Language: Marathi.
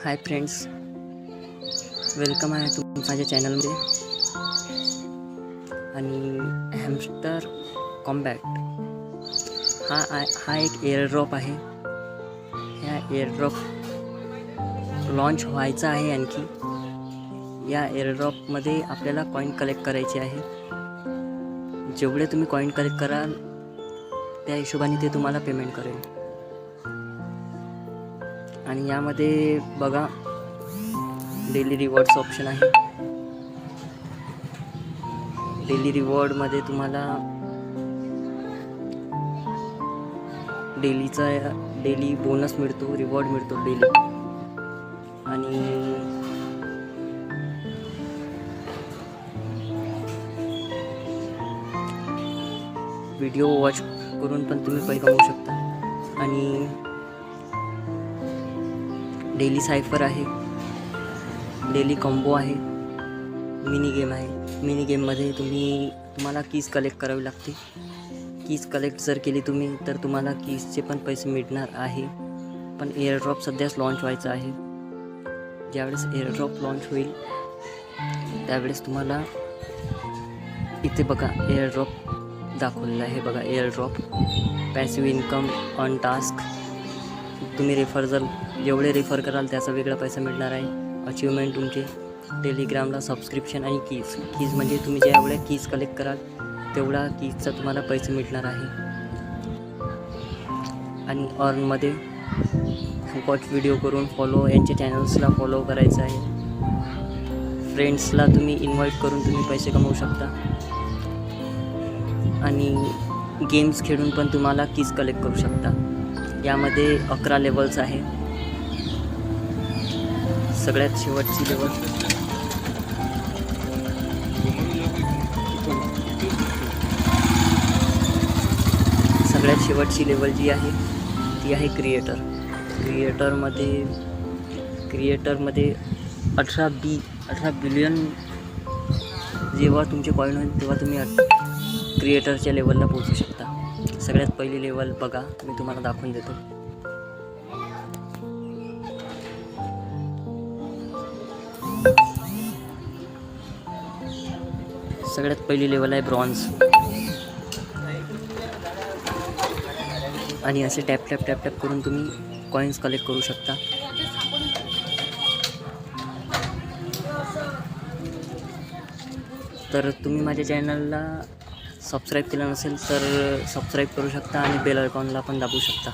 हाय फ्रेंड्स, वेलकम आहे तुम्ही माझ्या चॅनलमध्ये. आणि हॅमस्टर कॉम्बॅट हा एक एअरड्रॉप आहे. ह्या एअरड्रॉप लॉन्च व्हायचा आहे. आणखी या एअरड्रॉपमध्ये आपल्याला कॉईन कलेक्ट करायचे आहे. जेवढे तुम्ही कॉईन कलेक्ट कराल त्या हिशोबाने ते तुम्हाला पेमेंट करेल. आणि यामध्ये बघा डेली रिवॉर्ड्स ऑप्शन आहे. डेली रिवॉर्डमध्ये तुम्हाला डेली बोनस मिळतो, रिवॉर्ड मिळतो डेली. आणि व्हिडिओ वॉच करून पण तुम्ही पैसे कमवू शकता. आणि डेली सायफर आहे, डेली कॉम्बो आहे, मिनी गेम आहे. मिनी गेममध्ये तुम्हाला कीज कलेक्ट करावी लागते. कीज कलेक्ट जर केली तुम्ही तर तुम्हाला कीजचे पण पैसे मिळणार आहे. पण एअरड्रॉप सध्याच लॉन्च व्हायचं आहे. ज्यावेळेस एअरड्रॉप लॉन्च होईल त्यावेळेस तुम्हाला इथे बघा एअरड्रॉप दाखवलेला आहे. बघा एअरड्रॉप पॅसिव्ह इन्कम ऑन टास्क. तुम्ही जेवढे रेफर कराल त्याचा वेगळा पैसा मिळणार आहे. अचिव्हमेंट तुमचे टेलिग्रामला सबस्क्रिप्शन आणि कीज म्हणजे तुम्ही जेवढ्या कीज कलेक्ट कराल तेवढा कीजचा तुम्हाला पैसे मिळणार आहे. आणि अर्नमध्ये वॉच व्हिडिओ करून यांच्या चॅनल्सला फॉलो करायचं आहे. फ्रेंड्सला तुम्ही इन्व्हाइट करून तुम्ही पैसे कमवू शकता. आणि गेम्स खेळून पण तुम्हाला कीज कलेक्ट करू शकता. यामध्ये 11 लेवल्स आहे. सगळ्यात शेवटची लेवल जी आहे ती आहे क्रिएटर. क्रिएटरमध्ये 18 बिलियन जेव्हा तुमचे कॉईन होईल तेव्हा तुम्ही क्रिएटरच्या लेवलला पोहोचू शकता. सगळ्यात पहिली लेवल बघा, मी तुम्हाला दाखवून देतो. सगळ्यात पहिली लेवल आहे ब्रॉन्झ. आणि असे टॅप करून तुम्ही कॉईन्स कलेक्ट करू शकता. तर तुम्ही माझ्या चॅनलला सबस्क्राईब केलं नसेल तर सबस्क्राईब करू शकता आणि बेल आयकॉनला पण दाबू शकता.